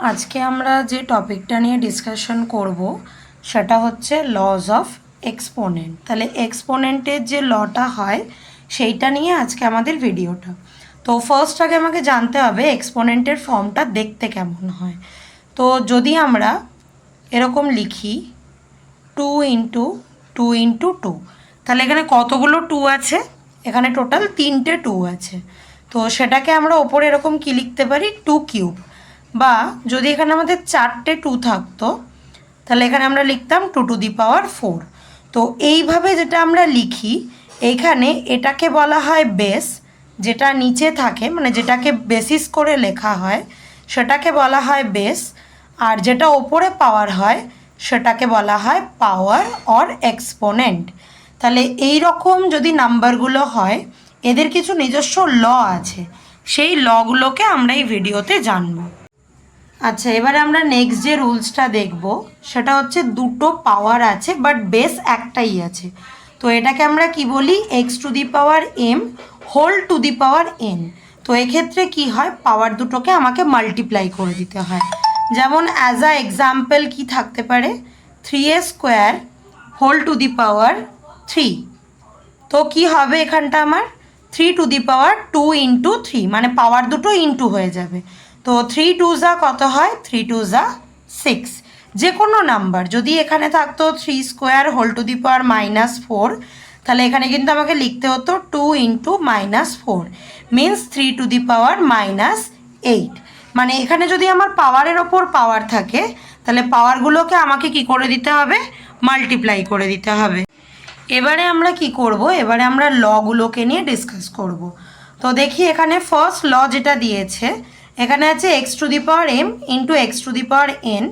আজকে আমরা যে টপিকটা নিয়ে ডিসকাশন করব সেটা হচ্ছে লজ অফ এক্সপোনেন্ট। তাহলে এক্সপোনেন্টের যে লটা হয় সেইটা নিয়ে আজকে আমাদের ভিডিওটা। তো ফার্স্ট আগে আমাকে জানতে হবে এক্সপোনেন্টের ফর্মটা দেখতে কেমন হয়। তো যদি আমরা এরকম লিখি 2 × 2 × 2, তাহলে এখানে কতগুলো 2 আছে? এখানে টোটাল 3টে 2 আছে। তো সেটাকে আমরা ওপরে এরকম কি লিখতে পারি, 2³ বা যদি এখানে আমাদের 4টে 2 থাকতো তাহলে এখানে আমরা লিখতাম 2⁴। তো এইভাবে যেটা আমরা লিখি, এইখানে এটাকে বলা হয় বেস, যেটা নিচে থাকে মানে যেটাকে বেসিস করে লেখা হয় সেটাকে বলা হয় বেস, আর যেটা ওপরে পাওয়ার হয় সেটাকে বলা হয় পাওয়ার অর এক্সপোনেন্ট। তাহলে এই রকম যদি নাম্বারগুলো হয় এদের কিছু নিজস্ব ল আছে, সেই লগুলোকে আমরা এই ভিডিওতে জানবো। আচ্ছা, এবারে আমরা নেক্সট যে রুলসটা দেখব সেটা হচ্ছে দুটো পাওয়ার আছে বাট বেস একটাই আছে। তো এটাকে আমরা কি বলি, x⁴m n। তো এক্ষেত্রে কি হয়, পাওয়ার দুটোকে আমাকে মাল্টিপ্লাই করে দিতে হয়। যেমন অ্যাজ আ এক্সাম্পল কি থাকতে পারে, 3a² 3। তো কি হবে এখানটা আমার 3⁴ মানে পাওয়ার দুটো ইন্টু হয়ে যাবে। তো 3 × 2 কত হয়, 3 × 2 6। যে কোনো নাম্বার যদি এখানে থাকতো 3² -4, তাহলে এখানে কিন্তু আমাকে লিখতে হতো 2 × -4 মিনস 3⁻⁻8। মানে এখানে যদি আমার পাওয়ারের ওপর পাওয়ার থাকে তাহলে পাওয়ারগুলোকে আমাকে কি করে দিতে হবে, মাল্টিপ্লাই করে দিতে হবে। এবারে আমরা কি করব, এবারে আমরা লগুলোকে নিয়ে ডিসকাস করব। তো দেখি এখানে ফার্স্ট ল যেটা দিয়েছে, এখানে আছে x⁴m × x⁴n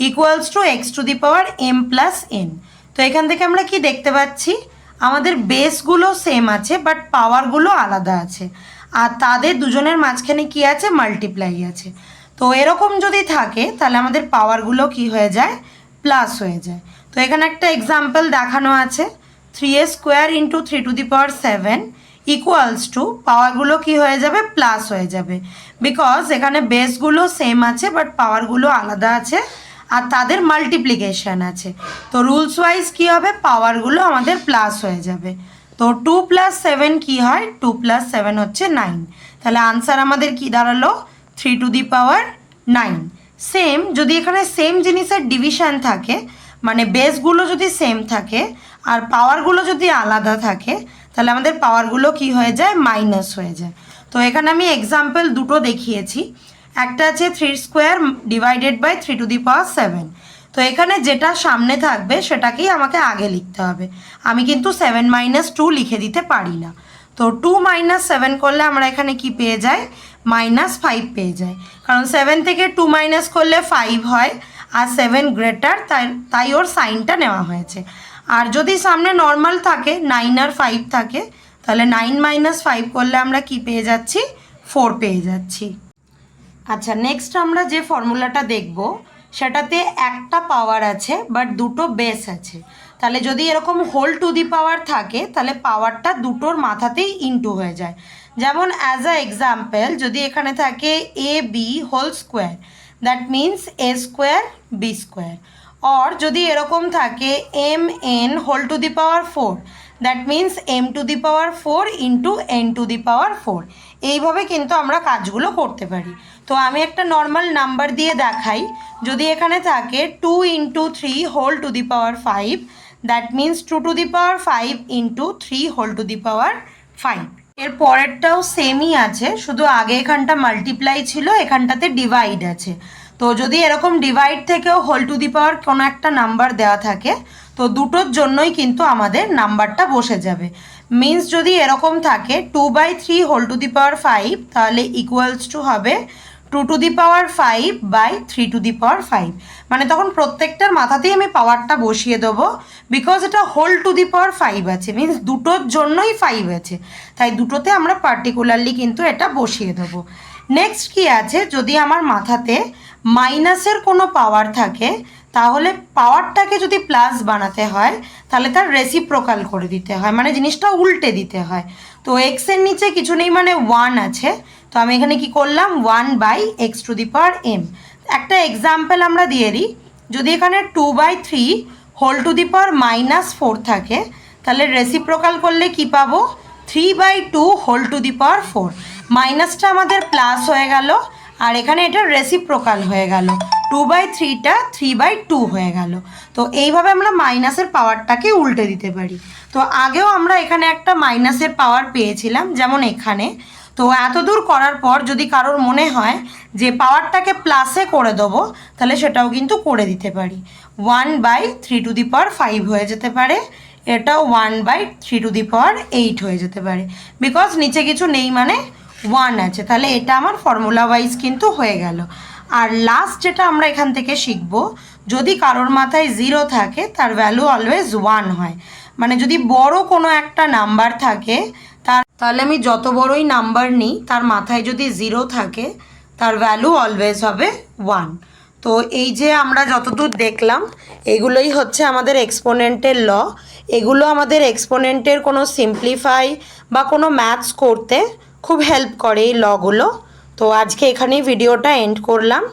equals to x⁴m + n। তো এখান থেকে আমরা কি দেখতে পাচ্ছি, আমাদের বেসগুলো সেম আছে বাট পাওয়ারগুলো আলাদা আছে, আর তাদের দুজনের মাঝখানে কি আছে, মাল্টিপ্লাই আছে। তো এরকম যদি থাকে তাহলে আমাদের পাওয়ারগুলো কি হয়ে যায়, প্লাস হয়ে যায়। তো এখানে একটা এক্সাম্পল দেখানো আছে, 3a² × 3⁷ ইকুয়ালস টু, পাওয়ারগুলো কি হয়ে যাবে, প্লাস হয়ে যাবে, বিকজ এখানে বেসগুলো সেম আছে বাট পাওয়ারগুলো আলাদা আছে আর তাদের মাল্টিপ্লিকেশান আছে। তো রুলস ওয়াইজ কী হবে, পাওয়ারগুলো আমাদের প্লাস হয়ে যাবে। তো 2 + 7 কী হয়, 2 + 7 হচ্ছে 9। তাহলে আনসার আমাদের কি দাঁড়ালো, 3⁹ সেম যদি এখানে সেম জিনিসের ডিভিশন থাকে, মানে বেসগুলো যদি সেম থাকে আর পাওয়ারগুলো যদি আলাদা থাকে তাহলে আমাদের পাওয়ারগুলো কি হয়ে যায়, মাইনাস হয়ে যায়। তো এখানে আমি এক্সাম্পল দুটো দেখিয়েছি, একটা আছে 3² / 3⁷। তো এখানে যেটা সামনে থাকবে সেটাকেই আমাকে আগে লিখতে হবে, আমি কিন্তু 7 - 2 লিখে দিতে পারি না। তো 2 - 7 করলে আমরা এখানে কি পেয়ে যাই, -5 পেয়ে যাই, কারণ 7 থেকে 2 মাইনাস করলে 5 হয় আর 7 গ্রেটার, তাই ওর সাইনটা নেওয়া হয়েছে। আর যদি সামনে নর্মাল থাকে 9 আর 5 থাকে তাহলে 9 - 5 করলে আমরা কি পেয়ে যাচ্ছি, 4 পেয়ে যাচ্ছি। আচ্ছা, নেক্সট আমরা যে ফর্মুলাটা দেখব সেটাতে একটা পাওয়ার আছে বাট দুটো বেস আছে। তাহলে যদি এরকম হোল থাকে তাহলে পাওয়ারটা দুটোর মাথাতেই ইনটু হয়ে যায়। যেমন অ্যাজ আ এক্সাম্পল যদি এখানে থাকে ab² that means a² b², or যদি এরকম থাকে mn⁴ that means m⁴ × n⁴। এইভাবে কিন্তু আমরা কাজগুলো করতে পারি। তো আমি একটা নর্মাল নাম্বার দিয়ে দেখাই, যদি এখানে থাকে 2 × 3⁵ দ্যাট মিন্স 2⁵ × 3⁵। এর পরেরটাও সেমই আছে, শুধু আগে এখানটা মাল্টিপ্লাই ছিল, এখানটাতে ডিভাইড আছে। তো যদি এরকম ডিভাইড থেকেও হোল কোনো একটা নাম্বার দেওয়া থাকে তো দুটোর জন্যই কিন্তু আমাদের নাম্বারটা বসে যাবে। মিন্স যদি এরকম থাকে 2/3⁵ তাহলে ইকুয়ালস টু হবে 2⁵/3⁵। মানে তখন প্রত্যেকটার মাথাতেই আমি পাওয়ারটা বসিয়ে দেবো, বিকজ এটা হোল⁵ আছে, মিন্স দুটোর জন্যই 5 আছে, তাই দুটোতে আমরা পার্টিকুলারলি কিন্তু এটা বসিয়ে দেবো। নেক্সট কি আছে, যদি আমার মাথাতে মাইনাসের কোনো পাওয়ার থাকে তাহলে পাওয়ারটাকে যদি প্লাস বানাতে হয় তাহলে তার রেসিপ্রোকাল করে দিতে হয়, মানে জিনিসটা উল্টে দিতে হয়। তো এক্সের নিচে কিছু নেই মানে 1 আছে, তো আমি এখানে কি করলাম 1/x⁴m। একটা এক্সাম্পল আমরা দিয়ে দিই, যদি এখানে 2/3 হোল টু দি পাওয়ার -4 থাকে, তাহলে রেসিপ্রোকাল করলে কি পাবো? 3/2 হোল টু দি পাওয়ার 4। মাইনাসটা আমাদের প্লাস হয়ে গেল, আর এখানে এটা রেসিপ্রোকাল হয়ে গেল, 2/3টা 3/2 হয়ে গেল। তো এইভাবে আমরা মাইনাসের পাওয়ারটাকে উল্টে দিতে পারি। তো আগেও আমরা এখানে একটা মাইনাসের পাওয়ার পেয়েছিলাম, যেমন এখানে। তো এত দূর করার পর যদি কারোর মনে হয় যে পাওয়ারটাকে প্লাসে করে দেবো, তাহলে সেটাও কিন্তু করে দিতে পারি। 1/3 টু দি পাওয়ার 5 হয়ে যেতে পারে, এটাও 1/3 টু দি পাওয়ার 8 হয়ে যেতে পারে, বিকজ নিচে কিছু নেই মানে 1 আছে। তাহলে এটা আমার ফর্মুলা ওয়াইজ কিন্তু হয়ে গেল। আর লাস্ট যেটা আমরা এখান থেকে শিখব, যদি কারোর মাথায় 0 থাকে তার ভ্যালু অলওয়েজ 1 হয়। মানে যদি বড় কোনো একটা নাম্বার থাকে, তাহলে আমি যত বড়ই নাম্বার নিই তার মাথায় যদি 0 থাকে তার ভ্যালু অলওয়েজ হবে 1। তো এই যে আমরা যতদূর দেখলাম এগুলোই হচ্ছে আমাদের এক্সপোনেন্টের ল। এগুলো আমাদের এক্সপোনেন্টের কোনো সিম্পলিফাই বা কোনো ম্যাথস করতে খুব হেল্প করে এই লগুলো। তো আজকে এখানেই ভিডিওটা এন্ড করলাম।